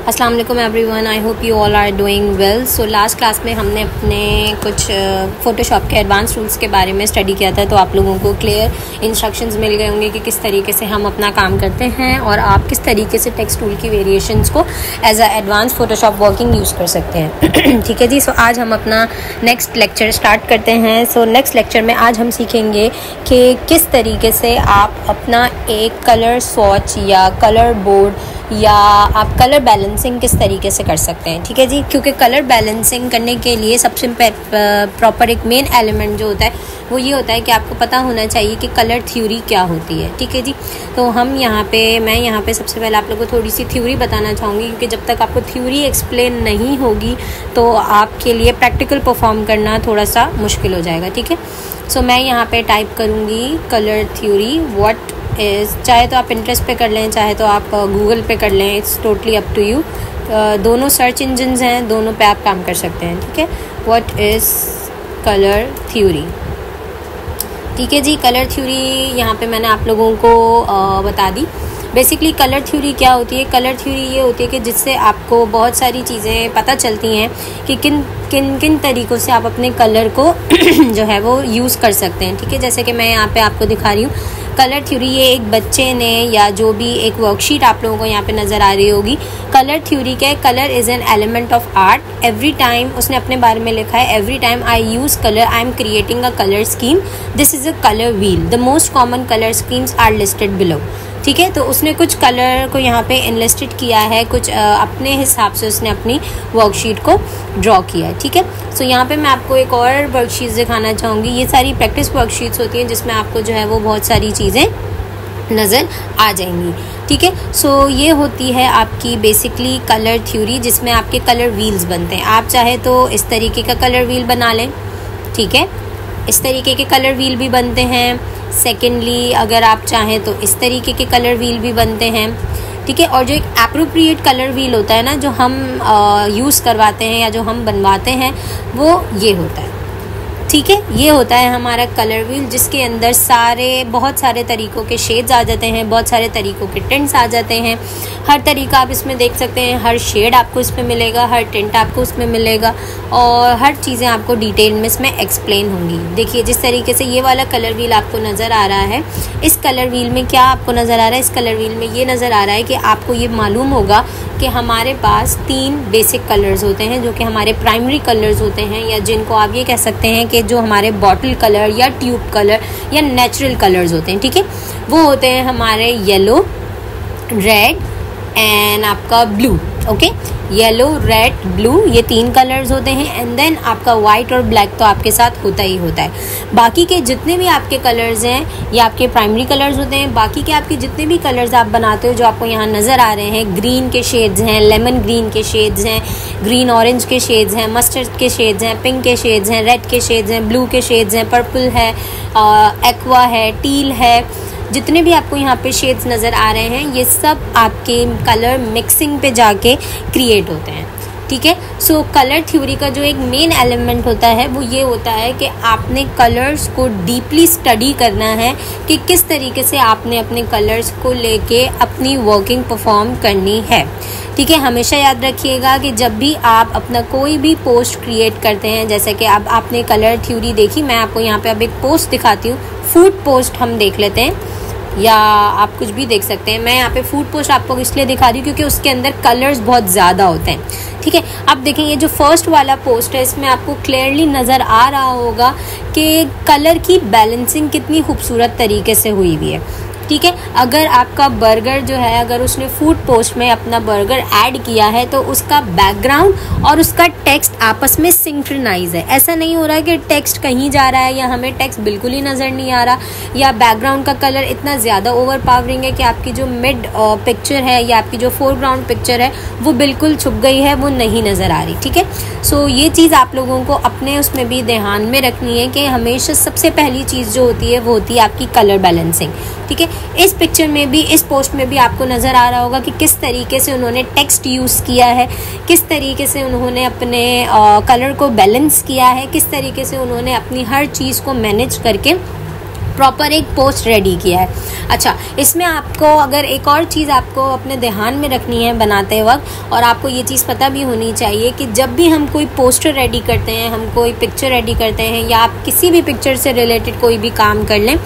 अस्सलाम वालेकुम everyone, I hope you all are doing well. So last class में हमने अपने कुछ फ़ोटोशॉप के एडवांस रूल्स के बारे में स्टडी किया था, तो आप लोगों को क्लियर इंस्ट्रक्शंस मिल गए होंगे कि किस तरीके से हम अपना काम करते हैं और आप किस तरीके से टेक्स्ट टूल की वेरिएशंस को as a advance Photoshop working use कर सकते हैं। ठीक है जी। सो आज हम अपना नेक्स्ट लेक्चर स्टार्ट करते हैं। सो नेक्स्ट लेक्चर में आज हम सीखेंगे कि किस तरीके से आप अपना एक कलर स्वॉच या कलर बोर्ड या आप कलर बैलेंसिंग किस तरीके से कर सकते हैं। ठीक है जी। क्योंकि कलर बैलेंसिंग करने के लिए सबसे प्रॉपर एक मेन एलिमेंट जो होता है वो ये होता है कि आपको पता होना चाहिए कि कलर थ्योरी क्या होती है। ठीक है जी। तो मैं यहाँ पे सबसे पहले आप लोगों को थोड़ी सी थ्योरी बताना चाहूँगी, क्योंकि जब तक आपको थ्योरी एक्सप्लेन नहीं होगी तो आपके लिए प्रैक्टिकल परफॉर्म करना थोड़ा सा मुश्किल हो जाएगा। ठीक है। सो मैं यहाँ पे टाइप करूँगी कलर थ्योरी व्हाट इज़, चाहे तो आप इंटरेस्ट पे कर लें, चाहे तो आप गूगल पे कर लें, it's totally up to you. दोनों सर्च इंजन्स हैं, दोनों पे आप काम कर सकते हैं। ठीक है। What is colour theory. ठीक है जी। कलर थ्योरी यहाँ पे मैंने आप लोगों को बता दी। बेसिकली कलर थ्योरी क्या होती है। कलर थ्योरी ये होती है कि जिससे आपको बहुत सारी चीज़ें पता चलती हैं कि किन तरीक़ों से आप अपने कलर को जो है वो यूज़ कर सकते हैं। ठीक है। जैसे कि मैं यहाँ पे आपको दिखा रही हूँ कलर थ्योरी, ये एक बच्चे ने या जो भी एक वर्कशीट आप लोगों को यहाँ पे नज़र आ रही होगी। कलर थ्योरी क्या है? Colour is an element of art. Every time उसने अपने बारे में लिखा है, every time I use colour I am creating a colour scheme, this is a colour wheel, the most common colour schemes are listed below. ठीक है। तो उसने कुछ कलर को यहाँ पे इनलिस्टेड किया है, कुछ अपने हिसाब से उसने अपनी वर्कशीट को ड्रॉ किया है। ठीक है। सो यहाँ पे मैं आपको एक और वर्कशीट दिखाना चाहूँगी। ये सारी प्रैक्टिस वर्कशीट्स होती हैं जिसमें आपको जो है वो बहुत सारी चीज़ें नज़र आ जाएंगी। ठीक है। सो ये होती है आपकी बेसिकली कलर थ्योरी, जिसमें आपके कलर व्हील्स बनते हैं। आप चाहे तो इस तरीके का कलर व्हील बना लें। ठीक है। इस तरीके के कलर व्हील भी बनते हैं। सेकेंडली अगर आप चाहें तो इस तरीके के कलर व्हील भी बनते हैं। ठीक है। और जो एक एप्रोप्रिएट कलर व्हील होता है ना, जो हम यूज़ करवाते हैं या जो हम बनवाते हैं, वो ये होता है। ठीक है। ये होता है हमारा कलर व्हील, जिसके अंदर बहुत सारे तरीक़ों के शेड्स आ जाते हैं, बहुत सारे तरीक़ों के टिंट्स आ जाते हैं। हर तरीका आप इसमें देख सकते हैं, हर शेड आपको इसमें मिलेगा, हर टिंट आपको इसमें मिलेगा और हर चीज़ें आपको डिटेल में इसमें एक्सप्लेन होंगी। देखिए जिस तरीके से ये वाला कलर व्हील आपको नज़र आ रहा है, इस कलर व्हील में क्या आपको नज़र आ रहा है? इस कलर व्हील में ये नज़र आ रहा है कि आपको ये मालूम होगा कि हमारे पास 3 बेसिक कलर्स होते हैं जो कि हमारे प्राइमरी कलर्स होते हैं, या जिनको आप ये कह सकते हैं कि जो हमारे बॉटल कलर या ट्यूब कलर या नेचुरल कलर्स होते हैं। ठीक है। वो होते हैं हमारे येलो, रेड एंड आपका blue. Okay. Yellow, red, blue, ये 3 कलर्स होते हैं। एंड देन आपका वाइट और ब्लैक तो आपके साथ होता ही होता है। बाकी के जितने भी आपके कलर्स हैं ये आपके प्राइमरी कलर्स होते हैं। बाकी के आपके जितने भी कलर्स आप बनाते हो जो आपको यहाँ नज़र आ रहे हैं, ग्रीन के शेड्स हैं, लेमन ग्रीन के शेड्स हैं, ग्रीन ऑरेंज के शेड्स हैं, मस्टर्ड के शेड्स हैं, पिंक के शेड्स हैं, रेड के शेड्स हैं, ब्लू के शेड्स हैं, पर्पल है, एक्वा है, टील है, जितने भी आपको यहाँ पे शेड्स नज़र आ रहे हैं ये सब आपके कलर मिक्सिंग पे जाके क्रिएट होते हैं। ठीक है। सो कलर थ्योरी का जो एक मेन एलिमेंट होता है वो ये होता है कि आपने कलर्स को डीपली स्टडी करना है कि किस तरीके से आपने अपने कलर्स को लेके अपनी वर्किंग परफॉर्म करनी है। ठीक है। हमेशा याद रखिएगा कि जब भी आप अपना कोई भी पोस्ट क्रिएट करते हैं, जैसे कि अब आपने कलर थ्योरी देखी, मैं आपको यहाँ पे अब एक पोस्ट दिखाती हूँ। फूड पोस्ट हम देख लेते हैं, या आप कुछ भी देख सकते हैं। मैं यहाँ पे फूड पोस्ट आपको इसलिए दिखा रही हूँ क्योंकि उसके अंदर कलर्स बहुत ज़्यादा होते हैं। ठीक है। अब देखें ये जो फर्स्ट वाला पोस्ट है, इसमें आपको क्लियरली नज़र आ रहा होगा कि कलर की बैलेंसिंग कितनी खूबसूरत तरीके से हुई हुई है। ठीक है। अगर आपका बर्गर जो है, अगर उसने फूड पोस्ट में अपना बर्गर ऐड किया है तो उसका बैकग्राउंड और उसका टेक्स्ट आपस में सिंक्रोनाइज है। ऐसा नहीं हो रहा है कि टेक्स्ट कहीं जा रहा है या हमें टेक्स्ट बिल्कुल ही नज़र नहीं आ रहा, या बैकग्राउंड का कलर इतना ज़्यादा ओवर पावरिंग है कि आपकी जो मिड पिक्चर है या आपकी जो फोरग्राउंड पिक्चर है वो बिल्कुल छुप गई है, वो नहीं नज़र आ रही। ठीक है। सो ये चीज़ आप लोगों को अपने उसमें भी ध्यान में रखनी है कि हमेशा सबसे पहली चीज़ जो होती है वो होती है आपकी कलर बैलेंसिंग। ठीक है। इस पिक्चर में भी, इस पोस्ट में भी आपको नज़र आ रहा होगा कि किस तरीके से उन्होंने टेक्स्ट यूज़ किया है, किस तरीके से उन्होंने अपने कलर को बैलेंस किया है, किस तरीके से उन्होंने अपनी हर चीज़ को मैनेज करके प्रॉपर एक पोस्ट रेडी किया है। अच्छा, इसमें आपको अगर एक और चीज़ आपको अपने ध्यान में रखनी है बनाते वक्त, और आपको ये चीज़ पता भी होनी चाहिए कि जब भी हम कोई पोस्टर रेडी करते हैं, हम कोई पिक्चर रेडी करते हैं, या आप किसी भी पिक्चर से रिलेटेड कोई भी काम कर लें,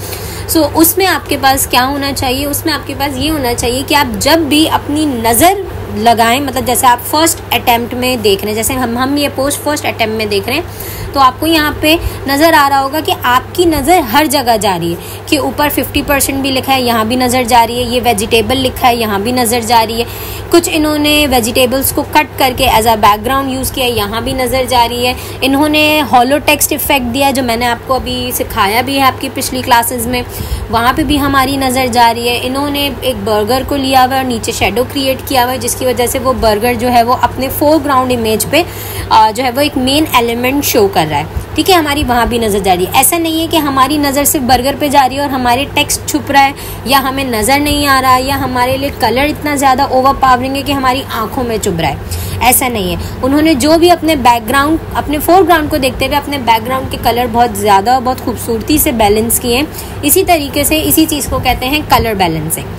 सो उसमें आपके पास क्या होना चाहिए, उसमें आपके पास ये होना चाहिए कि आप जब भी अपनी नज़र लगाएं, मतलब जैसे आप फर्स्ट अटैम्प्ट में देख रहे हैं, जैसे हम ये पोस्ट फर्स्ट अटैम्प्ट में देख रहे हैं, तो आपको यहाँ पे नज़र आ रहा होगा कि आपकी नज़र हर जगह जा रही है, कि ऊपर 50% भी लिखा है, यहाँ भी नज़र जा रही है, ये वेजिटेबल लिखा है, यहाँ भी नज़र जा रही है, कुछ इन्होंने वेजिटेबल्स को कट करके एज अ बैकग्राउंड यूज़ किया है, यहाँ भी नज़र जा रही है, इन्होंने हॉलो टेक्स्ट इफेक्ट दिया है जो मैंने आपको अभी सिखाया भी है आपकी पिछली क्लासेस में, वहाँ पे भी हमारी नज़र जा रही है, इन्होंने एक बर्गर को लिया हुआ है और नीचे शेडो क्रिएट किया हुआ है, जिसकी वजह से वो बर्गर जो है वो अपने फोरग्राउंड इमेज पे जो है वो एक मेन एलिमेंट शो कर रहा है। ठीक है, हमारी वहाँ भी नज़र जा रही है। ऐसा नहीं है कि हमारी नज़र सिर्फ बर्गर पे जा रही है और हमारे टेक्स्ट छुप रहा है, या हमें नज़र नहीं आ रहा है, या हमारे लिए कलर इतना ज़्यादा ओवरपावरिंग है कि हमारी आंखों में चुभ रहा है। ऐसा नहीं है। उन्होंने जो भी अपने बैकग्राउंड, अपने फोरग्राउंड को देखते हुए अपने बैकग्राउंड के कलर बहुत ज़्यादा, बहुत खूबसूरती से बैलेंस किए हैं। इसी तरीके से इसी चीज़ को कहते हैं कलर बैलेंसिंग।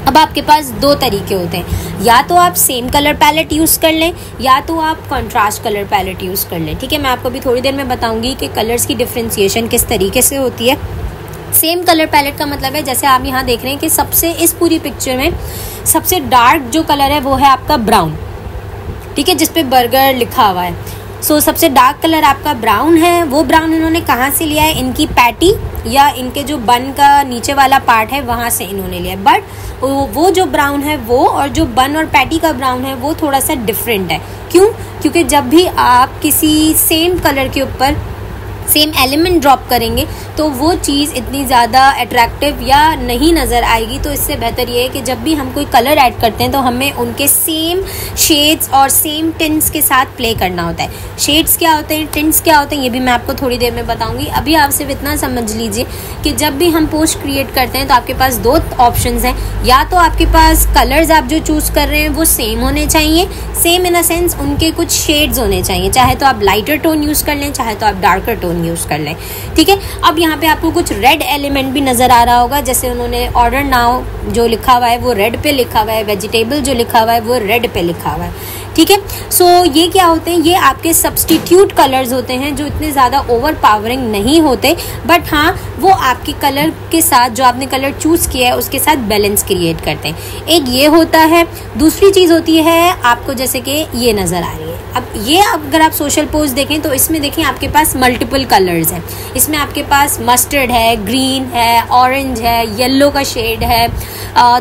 अब आपके पास दो तरीके होते हैं, या तो आप सेम कलर पैलेट यूज़ कर लें, या तो आप कंट्रास्ट कलर पैलेट यूज़ कर लें। ठीक है, मैं आपको अभी थोड़ी देर में बताऊंगी कि कलर्स की डिफ्रेंशिएशन किस तरीके से होती है। सेम कलर पैलेट का मतलब है, जैसे आप यहाँ देख रहे हैं कि सबसे इस पूरी पिक्चर में सबसे डार्क जो कलर है वो है आपका ब्राउन। ठीक है, जिस पे बर्गर लिखा हुआ है। सो सबसे डार्क कलर आपका ब्राउन है। वो ब्राउन इन्होंने कहाँ से लिया है, इनकी पैटी या इनके जो बन का नीचे वाला पार्ट है वहाँ से इन्होंने लिया है। बट वो जो ब्राउन है वो, और जो बन और पैटी का ब्राउन है वो थोड़ा सा डिफरेंट है। क्यों? क्योंकि जब भी आप किसी सेम कलर के ऊपर सेम एलिमेंट ड्रॉप करेंगे तो वो चीज़ इतनी ज़्यादा अट्रैक्टिव या नहीं नज़र आएगी। तो इससे बेहतर ये है कि जब भी हम कोई कलर ऐड करते हैं तो हमें उनके सेम शेड्स और सेम टिंट्स के साथ प्ले करना होता है। शेड्स क्या होते हैं, टिंट्स क्या होते हैं, ये भी मैं आपको थोड़ी देर में बताऊंगी। अभी आप सिर्फ इतना समझ लीजिए कि जब भी हम पोस्ट क्रिएट करते हैं तो आपके पास दो ऑप्शंस हैं, या तो आपके पास कलर्स आप जो चूज़ कर रहे हैं वो सेम होने चाहिए, सेम इन अ सेंस उनके कुछ शेड्स होने चाहिए, चाहे तो आप लाइटर टोन यूज़ कर लें, चाहे तो आप डार्कर टोन यूज़ कर लें। ठीक है, अब यहाँ पे आपको कुछ रेड एलिमेंट भी नज़र आ रहा होगा, जैसे उन्होंने ऑर्डर नाउ जो लिखा हुआ है वो रेड पे लिखा हुआ है, वेजिटेबल जो लिखा हुआ है वो रेड पे लिखा हुआ है। ठीक है, सो ये क्या होते हैं, ये आपके सब्स्टिट्यूट कलर्स होते हैं जो इतने ज़्यादा ओवर पावरिंग नहीं होते, बट हाँ वो आपके कलर के साथ, जो आपने कलर चूज़ किया है उसके साथ बैलेंस क्रिएट करते हैं। एक ये होता है। दूसरी चीज़ होती है आपको जैसे कि ये नज़र आ रही है। अब ये अगर आप सोशल पोस्ट देखें तो इसमें देखें आपके पास मल्टीपल कलर्स हैं। इसमें आपके पास मस्टर्ड है, ग्रीन है, ऑरेंज है, येलो का शेड है,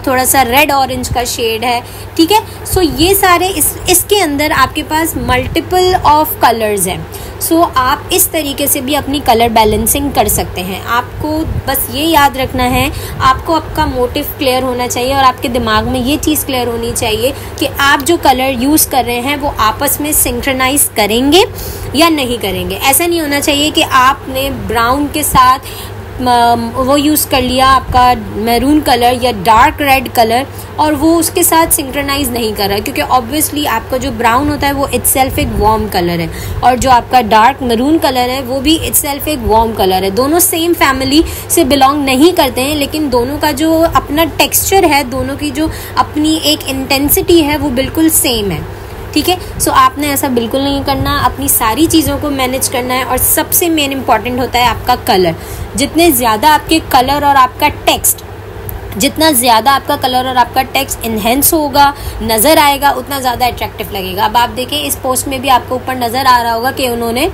थोड़ा सा रेड ऑरेंज का शेड है। ठीक है, सो ये सारे इसके अंदर आपके पास मल्टीपल ऑफ कलर्स हैं। सो आप इस तरीके से भी अपनी कलर बैलेंसिंग कर सकते हैं। आपको बस ये याद रखना है, आपको आपका मोटिव क्लियर होना चाहिए और आपके दिमाग में ये चीज़ क्लियर होनी चाहिए कि आप जो कलर यूज़ कर रहे हैं वो आपस में सिंक्रोनाइज करेंगे या नहीं करेंगे। ऐसा नहीं होना चाहिए कि आपने ब्राउन के साथ वो यूज़ कर लिया आपका मैरून कलर या डार्क रेड कलर और वो उसके साथ सिंक्रोनाइज नहीं कर रहा है, क्योंकि ऑब्वियसली आपका जो ब्राउन होता है वो इटसेल्फ एक वार्म कलर है और जो आपका डार्क मैरून कलर है वो भी इटसेल्फ एक वार्म कलर है। दोनों सेम फैमिली से बिलोंग नहीं करते हैं, लेकिन दोनों का जो अपना टेक्सचर है, दोनों की जो अपनी एक इंटेंसिटी है वो बिल्कुल सेम है। ठीक है, सो आपने ऐसा बिल्कुल नहीं करना, अपनी सारी चीज़ों को मैनेज करना है। और सबसे मेन इम्पॉर्टेंट होता है आपका कलर। जितने ज़्यादा आपके कलर और आपका टेक्स्ट, जितना ज़्यादा आपका कलर और आपका टेक्स्ट इन्हेंस होगा, नज़र आएगा, उतना ज़्यादा अट्रैक्टिव लगेगा। अब आप देखें इस पोस्ट में भी आपको ऊपर नज़र आ रहा होगा कि उन्होंने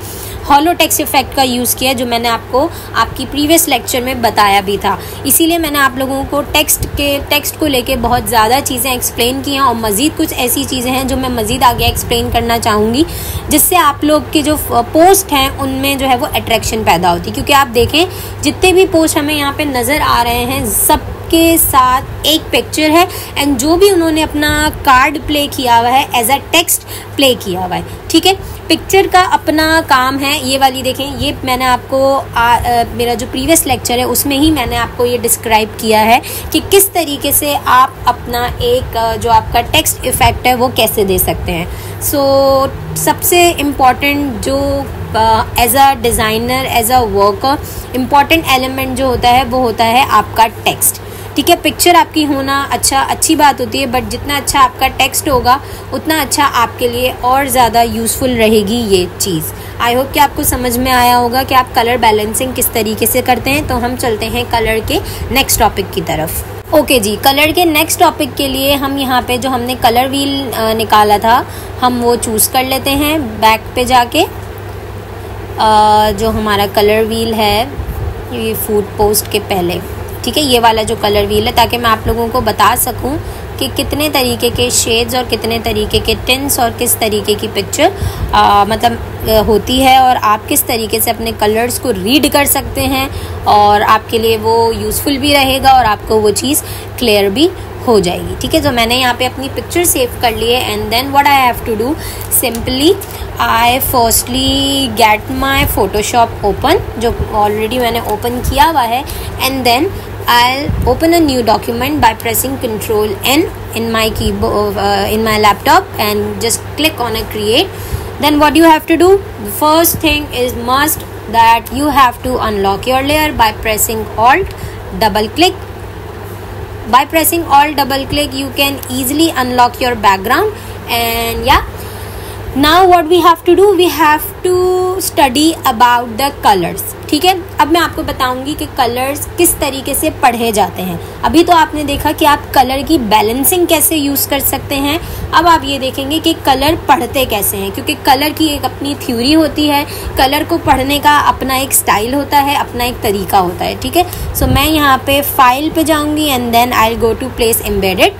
हॉलो टेक्स्ट इफेक्ट का यूज़ किया, जो मैंने आपको आपकी प्रीवियस लेक्चर में बताया भी था। इसीलिए मैंने आप लोगों को टेक्स्ट को लेके बहुत ज़्यादा चीज़ें एक्सप्लेन की हैं और मज़ीद कुछ ऐसी चीज़ें हैं जो मैं मज़ीद आगे एक्सप्लेन करना चाहूँगी, जिससे आप लोग के जो पोस्ट हैं उनमें जो है वो अट्रैक्शन पैदा होती है। क्योंकि आप देखें जितने भी पोस्ट हमें यहाँ पर नज़र आ रहे हैं सब के साथ एक पिक्चर है एंड जो भी उन्होंने अपना कार्ड प्ले किया हुआ है एज अ टेक्स्ट प्ले किया हुआ है। ठीक है, पिक्चर का अपना काम है। ये वाली देखें, ये मैंने आपको मेरा जो प्रीवियस लेक्चर है उसमें ही मैंने आपको ये डिस्क्राइब किया है कि किस तरीके से आप अपना एक जो आपका टेक्स्ट इफेक्ट है वो कैसे दे सकते हैं। सो सबसे इम्पॉर्टेंट जो आप as a designer, as a worker, important element जो होता है वो होता है आपका टेक्स्ट। ठीक है, पिक्चर आपकी होना अच्छी बात होती है, बट जितना अच्छा आपका टेक्स्ट होगा उतना अच्छा आपके लिए और ज़्यादा यूज़फुल रहेगी ये चीज़। आई होप कि आपको समझ में आया होगा कि आप कलर बैलेंसिंग किस तरीके से करते हैं। तो हम चलते हैं कलर के नेक्स्ट टॉपिक की तरफ। ओके जी, कलर के नेक्स्ट टॉपिक के लिए हम यहाँ पे जो हमने कलर व्हील निकाला था हम वो चूज़ कर लेते हैं। बैक पे जाके जो हमारा कलर व्हील है ये फूड पोस्ट के पहले, ठीक है, ये वाला जो कलर व्हील है, ताकि मैं आप लोगों को बता सकूं कि कितने तरीके के शेड्स और कितने तरीके के टिंट्स और किस तरीके की पिक्चर होती है और आप किस tरीके से अपने कलर्स को रीड कर सकते हैं और आपके लिए वो यूज़फुल भी रहेगा और आपको वो चीज़ क्लियर भी हो जाएगी। ठीक है, तो मैंने यहाँ पे अपनी पिक्चर सेव कर ली है and then what I have to do, simply I firstly get my Photoshop open, जो ऑलरेडी मैंने ओपन किया हुआ है, and then I'll open a new document by pressing Ctrl N in my keyboard in my laptop and just click on a create. Then what you have to do, the first thing is must that you have to unlock your layer by pressing Alt double click. By pressing Alt double click you can easily unlock your background, and yeah, now what we have to do, we have to study about the colors। ठीक है, अब मैं आपको बताऊंगी कि colours किस तरीके से पढ़े जाते हैं। अभी तो आपने देखा कि आप कलर की बैलेंसिंग कैसे यूज़ कर सकते हैं, अब आप ये देखेंगे कि कलर पढ़ते कैसे हैं, क्योंकि कलर की एक अपनी थ्योरी होती है, कलर को पढ़ने का अपना एक स्टाइल होता है, अपना एक तरीका होता है। ठीक है, सो मैं यहाँ पे फाइल पे जाऊँगी and then I will go to place embedded,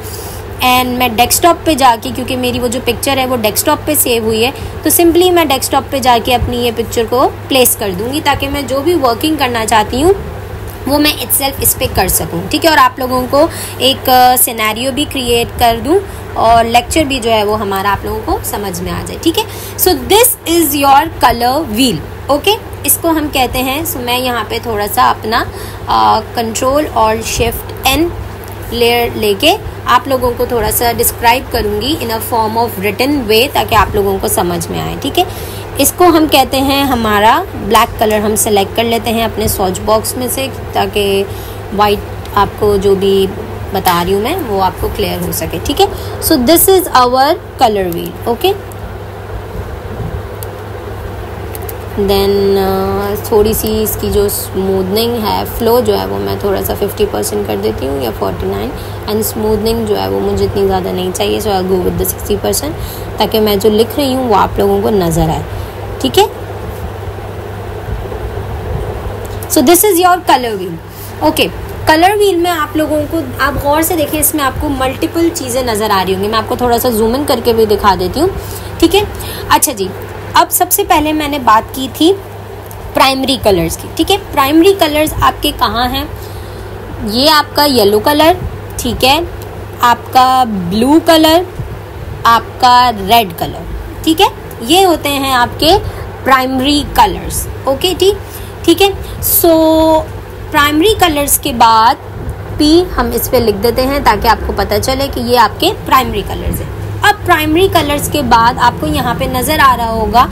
एंड मैं डेस्कटॉप पे जाके, क्योंकि मेरी वो जो पिक्चर है वो डेस्कटॉप पे सेव हुई है, तो सिंपली मैं डेस्कटॉप पे जाके अपनी ये पिक्चर को प्लेस कर दूंगी ताकि मैं जो भी वर्किंग करना चाहती हूँ वो मैं इटसेल्फ इस पे कर सकूँ। ठीक है, और आप लोगों को एक सिनेरियो भी क्रिएट कर दूँ और लेक्चर भी जो है वो हमारा आप लोगों को समझ में आ जाए। ठीक है, so this is your colour wheel. Okay, इसको हम कहते हैं, सो मैं यहाँ पे थोड़ा सा अपना कंट्रोल और शिफ्ट एन लेयर लेके आप लोगों को थोड़ा सा डिस्क्राइब करूँगी इन अ फॉर्म ऑफ रिटन वे, ताकि आप लोगों को समझ में आए। ठीक है, इसको हम कहते हैं, हमारा ब्लैक कलर हम सेलेक्ट कर लेते हैं अपने स्वॉच बॉक्स में से, ताकि वाइट आपको जो भी बता रही हूँ मैं वो आपको क्लियर हो सके। ठीक है, so this is our colour wheel. Okay, then थोड़ी सी इसकी जो स्मूदनिंग है, फ्लो जो है वो मैं थोड़ा सा 50% कर देती हूँ या 49, एंड स्मूदनिंग जो है वो मुझे इतनी ज़्यादा नहीं चाहिए, सो आई गो विद द 60%, ताकि मैं जो लिख रही हूँ वो आप लोगों को नज़र आए। ठीक है, so this is your colour wheel. Okay, colour wheel में आप लोगों को, आप गौर से देखें, इसमें आपको मल्टीपल चीज़ें नज़र आ रही होंगी। मैं आपको थोड़ा सा जूम इन करके भी दिखा देती हूँ। ठीक है, अच्छा जी, अब सबसे पहले मैंने बात की थी प्राइमरी कलर्स की। ठीक है, प्राइमरी कलर्स आपके कहाँ हैं, ये आपका येलो कलर, ठीक है, आपका ब्लू कलर, आपका रेड कलर। ठीक है, ये होते हैं आपके प्राइमरी कलर्स। ओके, ठीक है, सो प्राइमरी कलर्स के बाद पी हम इस पे लिख देते हैं ताकि आपको पता चले कि ये आपके प्राइमरी कलर्स हैं। अब प्राइमरी कलर्स के बाद आपको यहाँ पे नज़र आ रहा होगा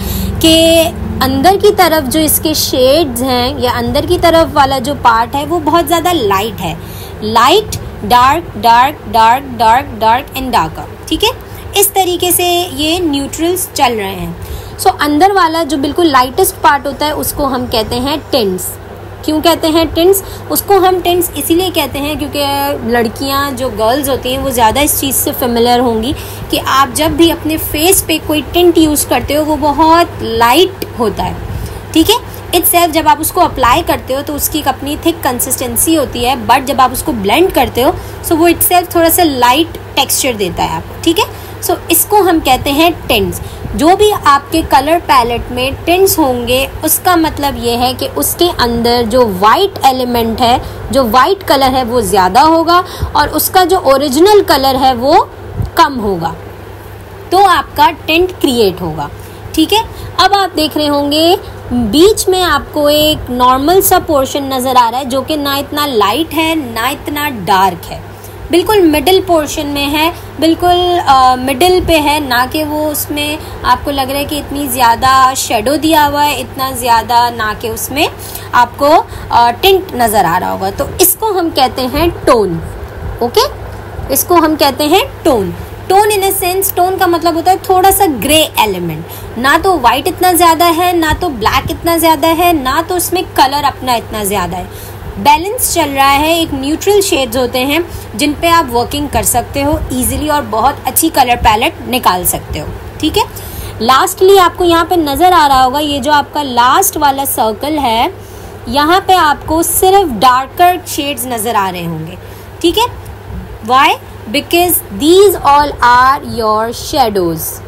कि अंदर की तरफ जो इसके शेड्स हैं या अंदर की तरफ वाला जो पार्ट है वो बहुत ज़्यादा लाइट है, light, dark, dark, dark, dark, dark and darker. ठीक है, इस तरीके से ये न्यूट्रल्स चल रहे हैं। सो अंदर वाला जो बिल्कुल लाइटेस्ट पार्ट होता है उसको हम कहते हैं टिंट्स। क्यों कहते हैं टिंट्स? उसको हम टिंट्स इसीलिए कहते हैं क्योंकि लड़कियां जो गर्ल्स होती हैं वो ज़्यादा इस चीज़ से फेमिलियर होंगी कि आप जब भी अपने फेस पे कोई टिंट यूज़ करते हो वो बहुत लाइट होता है। ठीक है, इटसेल्फ जब आप उसको अप्लाई करते हो तो उसकी एक अपनी थिक कंसिस्टेंसी होती है, बट जब आप उसको ब्लेंड करते हो सो वो इटसेल्फ थोड़ा सा लाइट टेक्सचर देता है आपको। ठीक है, सो इसको हम कहते हैं टिंट्स। जो भी आपके कलर पैलेट में टिंट्स होंगे उसका मतलब ये है कि उसके अंदर जो वाइट एलिमेंट है, जो वाइट कलर है वो ज़्यादा होगा और उसका जो ओरिजिनल कलर है वो कम होगा, तो आपका टिंट क्रिएट होगा। ठीक है, अब आप देख रहे होंगे बीच में आपको एक नॉर्मल सा पोर्शन नज़र आ रहा है जो कि ना इतना लाइट है ना इतना डार्क है। बिल्कुल मिडिल पोर्शन में है, बिल्कुल मिडिल पे है, ना कि वो उसमें आपको लग रहा है कि इतनी ज़्यादा शेडो दिया हुआ है, इतना ज़्यादा ना कि उसमें आपको टिंट नज़र आ रहा होगा। तो इसको हम कहते हैं टोन। ओके, इसको हम कहते हैं tone. Tone in a sense, tone का मतलब होता है थोड़ा सा ग्रे एलिमेंट, ना तो वाइट इतना ज़्यादा है, ना तो ब्लैक इतना ज़्यादा है, ना तो उसमें कलर अपना इतना ज़्यादा है। बैलेंस चल रहा है, एक न्यूट्रल शेड्स होते हैं जिन पे आप वर्किंग कर सकते हो इजीली और बहुत अच्छी कलर पैलेट निकाल सकते हो। ठीक है, लास्टली आपको यहाँ पे नज़र आ रहा होगा, ये जो आपका लास्ट वाला सर्कल है, यहाँ पे आपको सिर्फ डार्कर शेड्स नज़र आ रहे होंगे। ठीक है, why? Because these all are your shadows.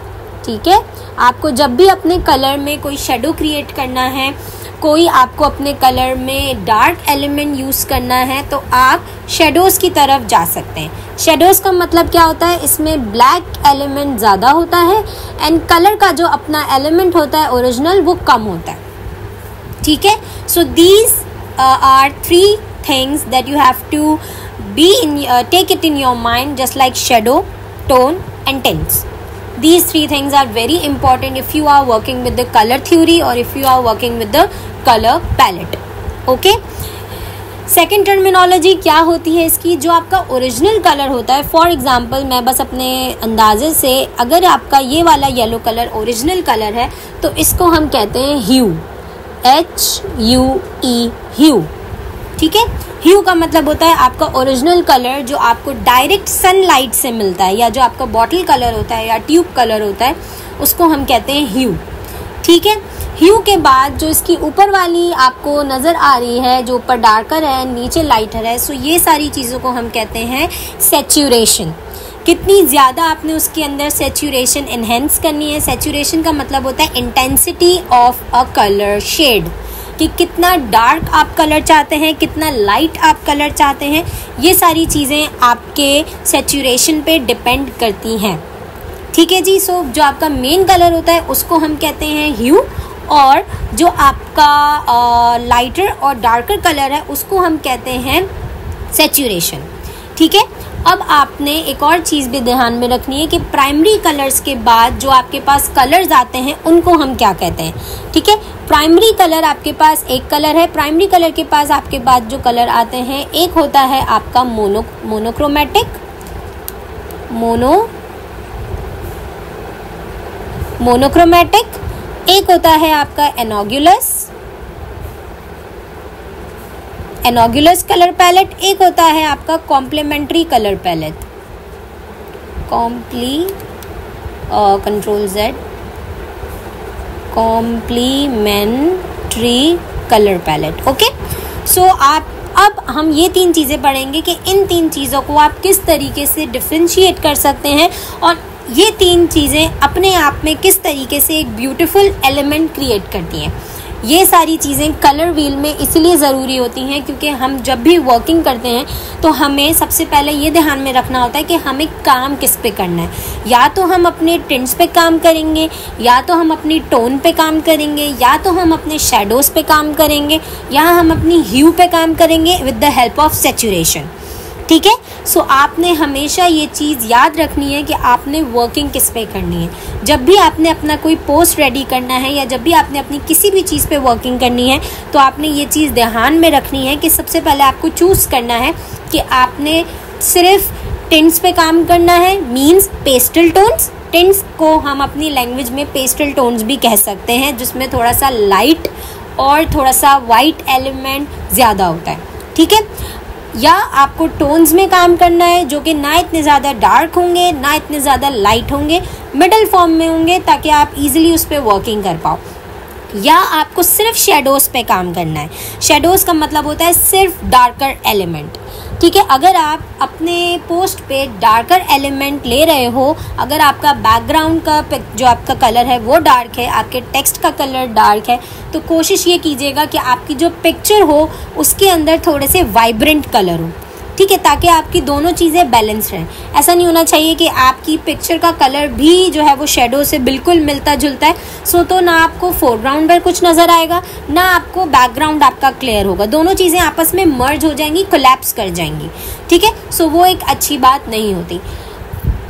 ठीक है, आपको जब भी अपने कलर में कोई शेडो क्रिएट करना है, कोई आपको अपने कलर में डार्क एलिमेंट यूज़ करना है, तो आप शेडोज़ की तरफ जा सकते हैं। शेडोज़ का मतलब क्या होता है, इसमें ब्लैक एलिमेंट ज़्यादा होता है एंड कलर का जो अपना एलिमेंट होता है ओरिजिनल, वो कम होता है। ठीक है, so these are 3 things that you have to be in take it in your mind, just like shadow, tone and tints. These 3 things are very important if you are working with the color theory or if you are working with the color palette. Okay, second terminology क्या होती है इसकी, जो आपका original colour होता है। For example मैं बस अपने अंदाजे से, अगर आपका ये वाला येलो कलर ओरिजिनल कलर है तो इसको हम कहते हैं ह्यू, HUE, ह्यू। ठीक है, ह्यू का मतलब होता है आपका ओरिजिनल कलर जो आपको डायरेक्ट सनलाइट से मिलता है, या जो आपका बॉटल कलर होता है या ट्यूब कलर होता है, उसको हम कहते हैं ह्यू। ठीक है, ह्यू के बाद जो इसकी ऊपर वाली आपको नज़र आ रही है, जो ऊपर डार्कर है नीचे लाइटर है, सो ये सारी चीज़ों को हम कहते हैं सैचुरेशन। कितनी ज़्यादा आपने उसके अंदर सैचुरेशन इन्हेंस करनी है। सैचुरेशन का मतलब होता है intensity of a colour shade, कि कितना डार्क आप कलर चाहते हैं, कितना लाइट आप कलर चाहते हैं, ये सारी चीज़ें आपके सैचुरेशन पे डिपेंड करती हैं। ठीक है जी, सो जो आपका मेन कलर होता है उसको हम कहते हैं ह्यू, और जो आपका लाइटर और डार्कर कलर है उसको हम कहते हैं सैचुरेशन। ठीक है, अब आपने एक और चीज़ भी ध्यान में रखनी है कि प्राइमरी कलर्स के बाद जो आपके पास कलर्स आते हैं उनको हम क्या कहते हैं। ठीक है, प्राइमरी कलर आपके पास एक कलर है, प्राइमरी कलर के पास आपके पास जो कलर आते हैं, एक होता है आपका मोनोक्रोमैटिक, एक होता है आपका एनोगुलस कलर पैलेट, एक होता है आपका complementary colour palette, complementary colour palette. Okay, so अब हम ये 3 चीज़ें पढ़ेंगे कि इन 3 चीज़ों को आप किस तरीके से डिफ्रेंशिएट कर सकते हैं, और ये 3 चीज़ें अपने आप में किस तरीके से एक ब्यूटीफुल एलिमेंट क्रिएट करती हैं। ये सारी चीज़ें कलर व्हील में इसलिए ज़रूरी होती हैं क्योंकि हम जब भी वर्किंग करते हैं तो हमें सबसे पहले ये ध्यान में रखना होता है कि हमें काम किस पे करना है। या तो हम अपने टिंट्स पे काम करेंगे, या तो हम अपनी टोन पे काम करेंगे, या तो हम अपने शेडोज़ पे काम करेंगे, या हम अपनी ह्यू पे काम करेंगे with the help of saturation. ठीक है, सो आपने हमेशा ये चीज़ याद रखनी है कि आपने वर्किंग किस पे करनी है। जब भी आपने अपना कोई पोस्ट रेडी करना है, या जब भी आपने अपनी किसी भी चीज़ पे वर्किंग करनी है, तो आपने ये चीज़ ध्यान में रखनी है कि सबसे पहले आपको चूज़ करना है कि आपने सिर्फ टिंट्स पे काम करना है, मीन्स पेस्टल टोन्स। टिंट्स को हम अपनी लैंग्वेज में पेस्टल टोन्स भी कह सकते हैं, जिसमें थोड़ा सा लाइट और थोड़ा सा वाइट एलिमेंट ज़्यादा होता है। ठीक है, या आपको टोन्स में काम करना है जो कि ना इतने ज़्यादा डार्क होंगे ना इतने ज़्यादा लाइट होंगे, मिडल फॉर्म में होंगे, ताकि आप इजीली उस पर वर्किंग कर पाओ। या आपको सिर्फ शेडोज़ पे काम करना है। शेडोज़ का मतलब होता है सिर्फ डार्कर एलिमेंट। ठीक है, अगर आप अपने पोस्ट पे डार्कर एलिमेंट ले रहे हो, अगर आपका बैकग्राउंड का जो आपका कलर है वो डार्क है, आपके टेक्स्ट का कलर डार्क है, तो कोशिश ये कीजिएगा कि आपकी जो पिक्चर हो उसके अंदर थोड़े से वाइब्रेंट कलर हो। ठीक है, ताकि आपकी दोनों चीज़ें बैलेंस रहें। ऐसा नहीं होना चाहिए कि आपकी पिक्चर का कलर भी जो है वो शेडो से बिल्कुल मिलता जुलता है, सो तो ना आपको फोरग्राउंड पर कुछ नज़र आएगा, ना आपको आपको बैकग्राउंड आपका क्लियर होगा, दोनों चीज़ें आपस में मर्ज हो जाएंगी, कोलैप्स कर जाएंगी, ठीक है। सो वो एक अच्छी बात नहीं होती।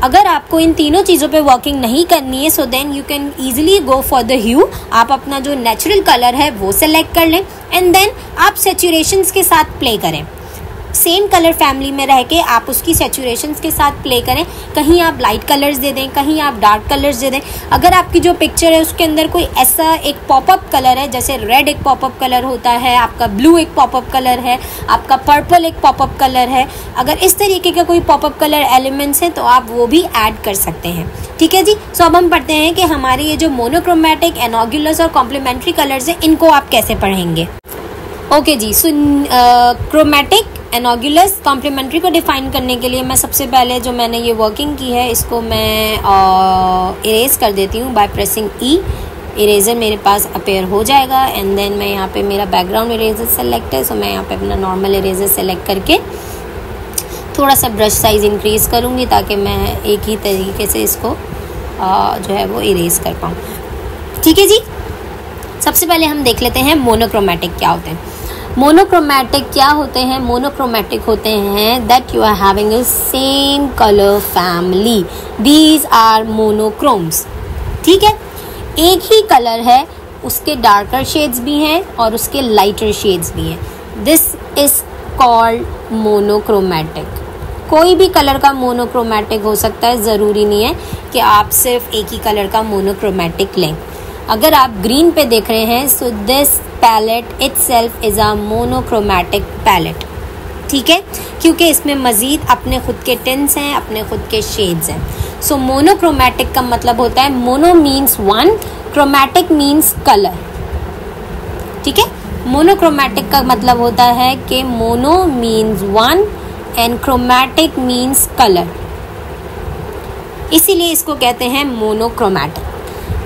अगर आपको इन तीनों चीज़ों पे वर्किंग नहीं करनी है, so then you can easily go for the hue. आप अपना जो नेचुरल कलर है वो सेलेक्ट कर लें एंड देन आप सैचुरेशंस के साथ प्ले करें। सेम कलर फैमिली में रह के आप उसकी सैचुरेशंस के साथ प्ले करें। कहीं आप लाइट कलर्स दे दें, कहीं आप डार्क कलर्स दे दें। अगर आपकी जो पिक्चर है उसके अंदर कोई ऐसा एक पॉपअप कलर है, जैसे रेड एक पॉपअप कलर होता है, आपका ब्लू एक पॉपअप कलर है, आपका पर्पल एक पॉपअप कलर है, अगर इस तरीके का कोई पॉपअप कलर एलिमेंट्स हैं तो आप वो भी ऐड कर सकते हैं, ठीक है जी। सो अब हम पढ़ते हैं कि हमारे ये जो मोनोक्रोमैटिक, एनॉग्युलस और कॉम्प्लीमेंट्री कलर्स हैं इनको आप कैसे पढ़ेंगे। ओके जी, सो क्रोमैटिक, एनॉग्युलस, कॉम्प्लीमेंट्री को डिफाइन करने के लिए मैं सबसे पहले जो मैंने ये वर्किंग की है इसको मैं इरेज कर देती हूँ बाय प्रेसिंग ई। इरेजर मेरे पास अपेयर हो जाएगा एंड देन मैं यहाँ पे मेरा बैकग्राउंड इरेजर सेलेक्ट है, सो मैं यहाँ पे अपना नॉर्मल इरेजर सेलेक्ट करके थोड़ा सा ब्रश साइज इंक्रीज करूँगी ताकि मैं एक ही तरीके से इसको जो है वो इरेज कर पाऊँ, ठीक है जी। सबसे पहले हम देख लेते हैं मोनोक्रोमैटिक क्या होते हैं। मोनोक्रोमैटिक क्या होते हैं? मोनोक्रोमैटिक होते हैं that you are having a same colour family, these are monochromes, ठीक है। एक ही कलर है, उसके डार्कर शेड्स भी हैं और उसके लाइटर शेड्स भी हैं, दिस इज कॉल्ड मोनोक्रोमैटिक। कोई भी कलर का मोनोक्रोमैटिक हो सकता है, ज़रूरी नहीं है कि आप सिर्फ एक ही कलर का मोनोक्रोमैटिक लें। अगर आप ग्रीन पे देख रहे हैं, so this palette itself is a monochromatic palette, ठीक है, क्योंकि इसमें मज़ीद अपने खुद के टिंट्स हैं, अपने खुद के शेड्स हैं। सो मोनोक्रोमैटिक का मतलब होता है, mono means one, chromatic means colour, ठीक है। मोनोक्रोमैटिक का मतलब होता है कि mono means one and chromatic means colour, इसीलिए इसको कहते हैं मोनोक्रोमैटिक।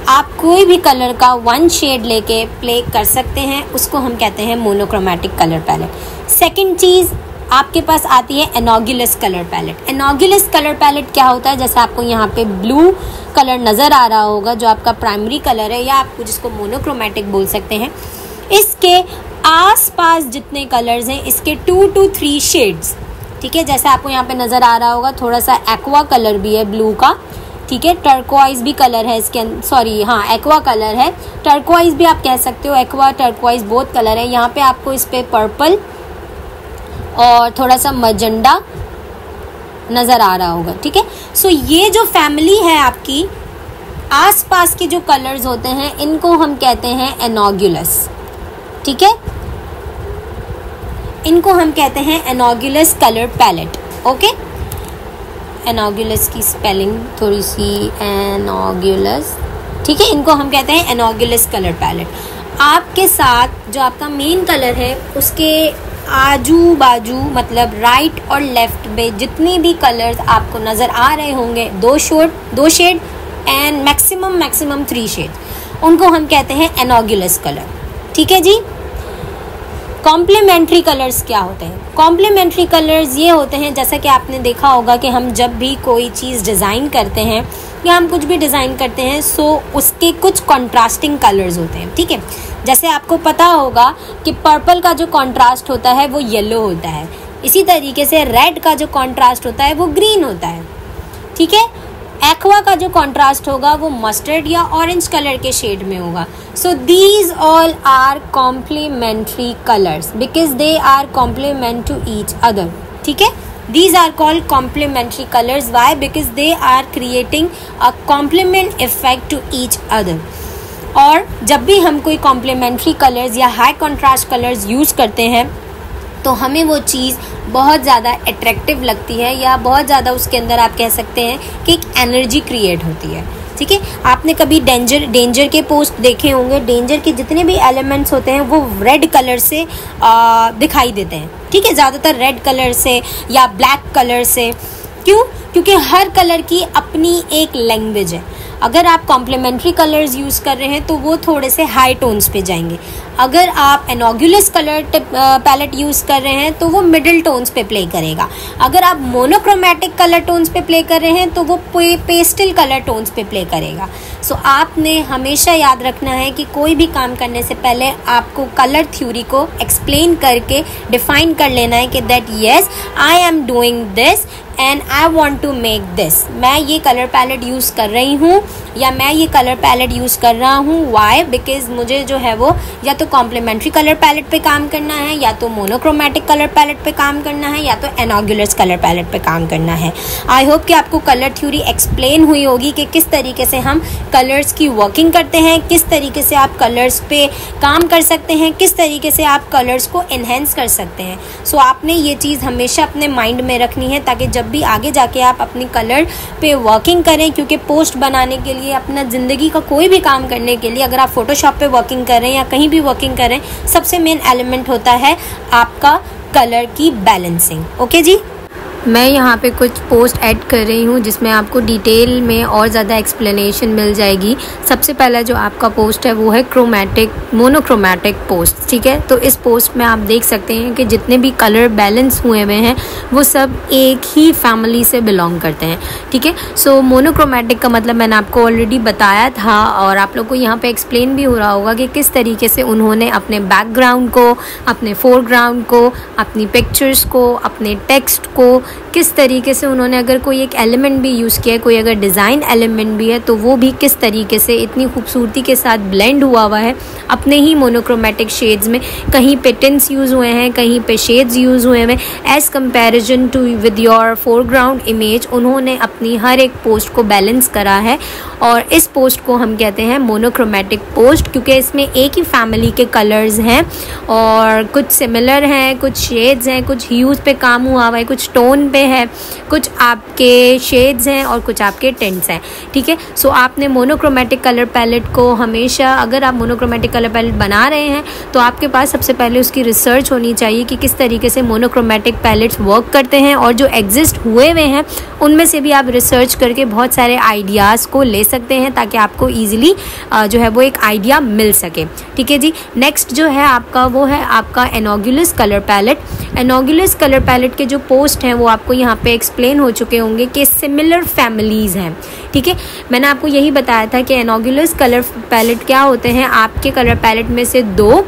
आप कोई भी कलर का वन शेड लेके प्ले कर सकते हैं, उसको हम कहते हैं मोनोक्रोमैटिक कलर पैलेट। सेकंड चीज़ आपके पास आती है एनॉग्युलस कलर पैलेट। एनॉग्युलस कलर पैलेट क्या होता है? जैसे आपको यहाँ पे ब्लू कलर नज़र आ रहा होगा जो आपका प्राइमरी कलर है, या आप जिसको मोनोक्रोमैटिक बोल सकते हैं, इसके आसपास जितने कलर्स हैं इसके 2 to 3 शेड्स, ठीक है। जैसे आपको यहाँ पे नज़र आ रहा होगा थोड़ा सा एक्वा कलर भी है ब्लू का, ठीक है, टर्कोइज भी कलर है इसके, सॉरी हाँ एक्वा कलर है, टर्कोइज भी आप कह सकते हो, एक्वा टर्कोइज बहुत कलर है। यहाँ पे आपको इस पे पर्पल और थोड़ा सा मजेंडा नज़र आ रहा होगा, ठीक है। सो ये जो फैमिली है आपकी, आसपास के जो कलर्स होते हैं इनको हम कहते हैं एनॉग्युलस, ठीक है, इनको हम कहते हैं एनॉग्युलस कलर पैलेट, ओके। एनॉग्युलस की स्पेलिंग थोड़ी सी एनॉग्युलस, ठीक है, इनको हम कहते हैं एनॉग्युलस कलर पैलेट। आपके साथ जो आपका मेन कलर है उसके आजू बाजू, मतलब राइट और लेफ्ट में जितने भी कलर्स आपको नज़र आ रहे होंगे, दो शेड एंड मैक्सिमम 3 शेड, उनको हम कहते हैं एनॉग्युलस कलर, ठीक है जी। कॉम्प्लीमेंट्री कलर्स क्या होते हैं? कॉम्प्लीमेंट्री कलर्स ये होते हैं, जैसा कि आपने देखा होगा कि हम जब भी कोई चीज़ डिज़ाइन करते हैं या हम कुछ भी डिज़ाइन करते हैं, सो उसके कुछ कॉन्ट्रास्टिंग कलर्स होते हैं, ठीक है। जैसे आपको पता होगा कि पर्पल का जो कॉन्ट्रास्ट होता है वो येलो होता है, इसी तरीके से रेड का जो कॉन्ट्रास्ट होता है वो ग्रीन होता है, ठीक है। एक्वा का जो कॉन्ट्रास्ट होगा वो मस्टर्ड या ऑरेंज कलर के शेड में होगा। So these all are complementary colours because they are complement to each other, ठीक है। These are called complementary colors. Why? Because they are creating a complement effect to each other. और जब भी हम कोई complementary colors या high contrast colors use करते हैं तो हमें वो चीज़ बहुत ज़्यादा अट्रैक्टिव लगती है, या बहुत ज़्यादा उसके अंदर आप कह सकते हैं कि एक एनर्जी क्रिएट होती है, ठीक है। आपने कभी डेंजर के पोस्ट देखे होंगे, डेंजर के जितने भी एलिमेंट्स होते हैं वो रेड कलर से दिखाई देते हैं, ठीक है, ज़्यादातर रेड कलर से या ब्लैक कलर से। क्यों? क्योंकि हर कलर की अपनी एक लैंग्वेज है। अगर आप कॉम्प्लीमेंट्री कलर्स यूज़ कर रहे हैं तो वो थोड़े से हाई टोन्स पे जाएंगे। अगर आप एनोगुलस कलर पैलेट यूज़ कर रहे हैं तो वो मिडिल टोन्स पे प्ले करेगा। अगर आप मोनोक्रोमेटिक कलर टोन्स पे प्ले कर रहे हैं तो वो पेस्टल कलर टोन्स पे प्ले करेगा। सो आपने हमेशा याद रखना है कि कोई भी काम करने से पहले आपको कलर थ्योरी को एक्सप्लेन करके डिफाइन कर लेना है कि that yes I am doing this and I want to make this. मैं ये कलर पैलेट यूज़ कर रही हूँ या मैं ये कलर पैलेट यूज़ कर रहा हूँ। वाई? बिकॉज मुझे जो है वो या तो कॉम्प्लीमेंट्री कलर पैलेट पे काम करना है, या तो मोनोक्रोमेटिक कलर पैलेट पे काम करना है, या तो एनोगुलस कलर पैलेट पे काम करना है। आई होप कि आपको कलर थ्योरी एक्सप्लेन हुई होगी कि किस तरीके से हम कलर्स की वर्किंग करते हैं, किस तरीके से आप कलर्स पे काम कर सकते हैं, किस तरीके से आप कलर्स को एनहेंस कर सकते हैं। सो आपने ये चीज़ हमेशा अपने माइंड में रखनी है ताकि जब भी आगे जाके आप अपनी कलर पे वर्किंग करें, क्योंकि पोस्ट बनाने के लिए, अपना ज़िंदगी का कोई भी काम करने के लिए, अगर आप फोटोशॉप पे वर्किंग कर रहे हैं या कहीं भी वर्किंग कर रहे हैं, सबसे मेन एलिमेंट होता है आपका कलर की बैलेंसिंग। ओके जी, मैं यहाँ पे कुछ पोस्ट ऐड कर रही हूँ जिसमें आपको डिटेल में और ज़्यादा एक्सप्लेनेशन मिल जाएगी। सबसे पहला जो आपका पोस्ट है वो है मोनोक्रोमेटिक पोस्ट, ठीक है। तो इस पोस्ट में आप देख सकते हैं कि जितने भी कलर बैलेंस हुए हुए हैं वो सब एक ही फैमिली से बिलोंग करते हैं, ठीक है। सो मोनोक्रोमेटिक का मतलब मैंने आपको ऑलरेडी बताया था और आप लोग को यहाँ पे एक्सप्लेन भी हो रहा होगा कि किस तरीके से उन्होंने अपने बैकग्राउंड को, अपने फोरग्राउंड को, अपनी पिक्चर्स को, अपने टेक्स्ट को, किस तरीके से उन्होंने अगर कोई एक एलिमेंट भी यूज़ किया है, कोई अगर डिज़ाइन एलिमेंट भी है तो वो भी किस तरीके से इतनी खूबसूरती के साथ ब्लेंड हुआ है अपने ही मोनोक्रोमेटिक शेड्स में। कहीं पे टिंट्स यूज़ हुए हैं, कहीं पे शेड्स यूज़ हुए हैं। As comparison to with your foreground image उन्होंने अपनी हर एक पोस्ट को बैलेंस करा है और इस पोस्ट को हम कहते हैं मोनोक्रोमेटिक पोस्ट, क्योंकि इसमें एक ही फैमिली के कलर्स हैं और कुछ सिमिलर हैं, कुछ शेड्स हैं, कुछ ह्यूज पे काम हुआ है, कुछ टोन पे है, कुछ आपके शेड्स हैं और कुछ आपके टिंट्स हैं, ठीक है। सो आपने मोनोक्रोमेटिक कलर पैलेट को हमेशा, अगर आप मोनोक्रोमेटिक कलर पैलेट बना रहे हैं तो आपके पास सबसे पहले उसकी रिसर्च होनी चाहिए कि किस तरीके से मोनोक्रोमेटिक पैलेट्स वर्क करते हैं और जो एग्जिस्ट हुए हुए हैं उनमें से भी आप रिसर्च करके बहुत सारे आइडियाज़ को ले सकते हैं ताकि आपको ईजिली जो है वो एक आइडिया मिल सके, ठीक है जी। नेक्स्ट जो है आपका वो है आपका एनोगुलस कलर पैलेट। एनोगुलस कलर पैलेट के जो पोस्ट हैं वो आपको यहाँ पे एक्सप्लेन हो चुके होंगे कि सिमिलर फैमिलीज़ हैं, ठीक है। मैंने आपको यही बताया था कि एनोगुलस कलर पैलेट क्या होते हैं, आपके कलर पैलेट में से 2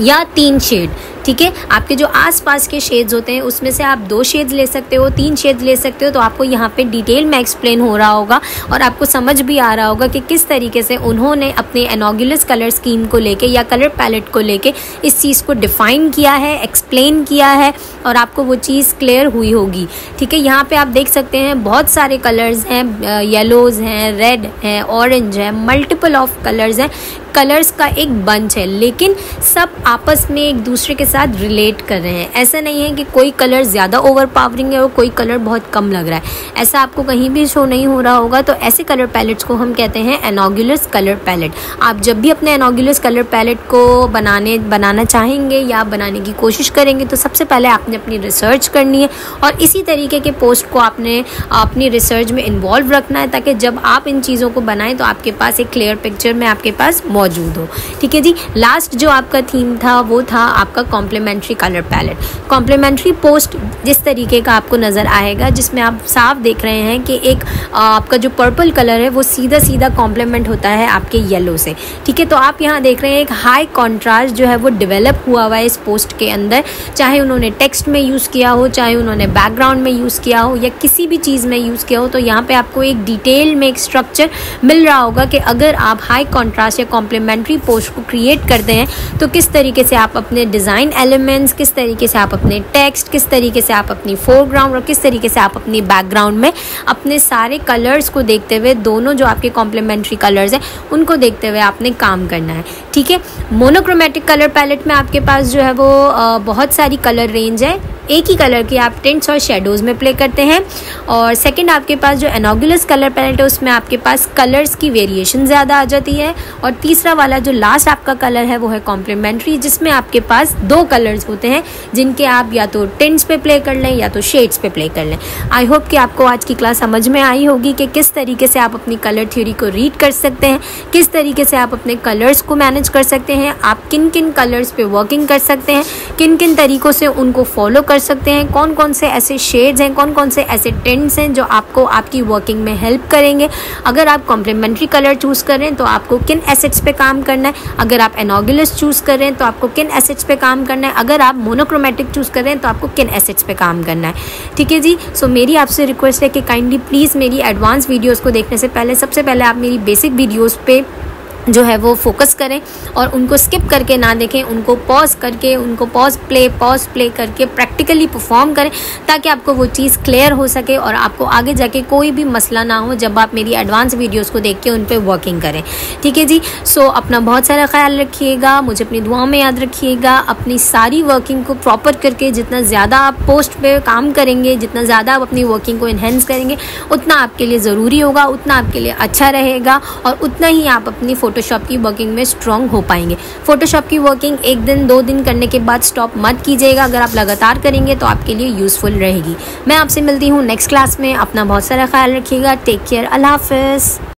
या 3 शेड, ठीक है। आपके जो आसपास के शेड्स होते हैं उसमें से आप 2 शेड्स ले सकते हो, 3 शेड्स ले सकते हो। तो आपको यहाँ पे डिटेल में एक्सप्लेन हो रहा होगा और आपको समझ भी आ रहा होगा कि किस तरीके से उन्होंने अपने एनोगुलस कलर स्कीम को लेके या कलर पैलेट को लेके इस चीज़ को डिफ़ाइन किया है, एक्सप्लेन किया है और आपको वो चीज़ क्लियर हुई होगी, ठीक है। यहाँ पर आप देख सकते हैं बहुत सारे कलर्स हैं, येलोज़ हैं, रेड हैं, ऑरेंज है, मल्टीपल ऑफ कलर्स हैं। कलर्स का एक बंच है लेकिन सब आपस में एक दूसरे के साथ रिलेट कर रहे हैं। ऐसा नहीं है कि कोई कलर ज़्यादा ओवर पावरिंग है और कोई कलर बहुत कम लग रहा है, ऐसा आपको कहीं भी शो नहीं हो रहा होगा। तो ऐसे कलर पैलेट्स को हम कहते हैं एनोगुलस कलर पैलेट। आप जब भी अपने एनोगुलस कलर पैलेट को बनाना चाहेंगे या बनाने की कोशिश करेंगे तो सबसे पहले आपने अपनी रिसर्च करनी है और इसी तरीके के पोस्ट को आपने अपनी रिसर्च में इन्वॉल्व रखना है ताकि जब आप इन चीज़ों को बनाएं तो आपके पास एक क्लियर पिक्चर में आपके पास मौजूद हो, ठीक है जी। लास्ट जो आपका थीम था वो था आपका complementary colour palette. Complementary post जिस तरीके का आपको नज़र आएगा जिसमें आप साफ देख रहे हैं कि एक आपका जो पर्पल कलर है वो सीधा सीधा कॉम्प्लीमेंट होता है आपके येलो से, ठीक है। तो आप यहाँ देख रहे हैं एक हाई कॉन्ट्रास्ट जो है वो डेवलप हुआ हुआ है इस पोस्ट के अंदर, चाहे उन्होंने टेक्स्ट में यूज़ किया हो, चाहे उन्होंने बैकग्राउंड में यूज़ किया हो या किसी भी चीज़ में यूज़ किया हो। तो यहाँ पे आपको एक डिटेल में एक स्ट्रक्चर मिल रहा होगा कि अगर आप हाई कॉन्ट्रास्ट या कॉम्प्लीमेंट्री पोस्ट को क्रिएट करते हैं तो किस तरीके से आप अपने डिज़ाइन एलिमेंट्स, किस तरीके से आप अपने टेक्स्ट, किस तरीके से आप अपनी फोरग्राउंड और किस तरीके से आप अपनी बैकग्राउंड में अपने सारे कलर्स को देखते हुए, दोनों जो आपके कॉम्प्लीमेंट्री कलर्स हैं उनको देखते हुए आपने काम करना है, ठीक है। मोनोक्रोमेटिक कलर पैलेट में आपके पास जो है वो बहुत सारी कलर रेंज है, एक ही कलर के आप टिंट्स और शेडोज़ में प्ले करते हैं। और सेकंड आपके पास जो एनोगुलस कलर पैलेट है उसमें आपके पास कलर्स की वेरिएशन ज़्यादा आ जाती है। और तीसरा वाला जो लास्ट आपका कलर है वो है कॉम्प्लीमेंट्री, जिसमें आपके पास 2 कलर्स होते हैं जिनके आप या तो टिंट्स पे प्ले कर लें या तो शेड्स पे प्ले कर लें। आई होप कि आपको आज की क्लास समझ में आई होगी कि किस तरीके से आप अपनी कलर थ्योरी को रीड कर सकते हैं, किस तरीके से आप अपने कलर्स को मैनेज कर सकते हैं, आप किन किन कलर्स पे वर्किंग कर सकते हैं, किन किन तरीकों से उनको फॉलो कर सकते हैं, कौन कौन से ऐसे शेड्स हैं, कौन कौन से ऐसे टिंट्स हैं जो आपको आपकी वर्किंग में हेल्प करेंगे। अगर आप कॉम्प्लीमेंट्री कलर चूज़ करें तो आपको किन एसेट्स पे काम करना है, अगर आप एनोगुलस चूज़ करें तो आपको किन एसेट्स पे काम करना है, अगर आप मोनोक्रोमेटिक चूज़ करें तो आपको किन एसेट्स पे काम करना है। ठीक है जी। सो मेरी आपसे रिक्वेस्ट है कि काइंडली प्लीज़ मेरी एडवांस वीडियोस को देखने से पहले सबसे पहले आप मेरी बेसिक वीडियोस पे जो है वो फोकस करें और उनको स्किप करके ना देखें, उनको पॉज करके, उनको पॉज प्ले करके प्रैक्टिकली परफॉर्म करें ताकि आपको वो चीज़ क्लियर हो सके और आपको आगे जाके कोई भी मसला ना हो जब आप मेरी एडवांस वीडियोस को देख के उन पे वर्किंग करें। ठीक है जी। सो अपना बहुत सारा ख्याल रखिएगा, मुझे अपनी दुआओं में याद रखिएगा। अपनी सारी वर्किंग को प्रॉपर करके जितना ज़्यादा आप पोस्ट पे काम करेंगे, जितना ज़्यादा आप अपनी वर्किंग को इन्हेंस करेंगे, उतना आपके लिए ज़रूरी होगा, उतना आपके लिए अच्छा रहेगा और उतना ही आप अपनी फोटोशॉप की वर्किंग में स्ट्रॉन्ग हो पाएंगे। फोटोशॉप की वर्किंग 1 दिन 2 दिन करने के बाद स्टॉप मत कीजिएगा। अगर आप लगातार करेंगे तो आपके लिए यूज़फुल रहेगी। मैं आपसे मिलती हूँ नेक्स्ट क्लास में। अपना बहुत सारा ख्याल रखिएगा। Take care. अल्लाह हाफ़िज़।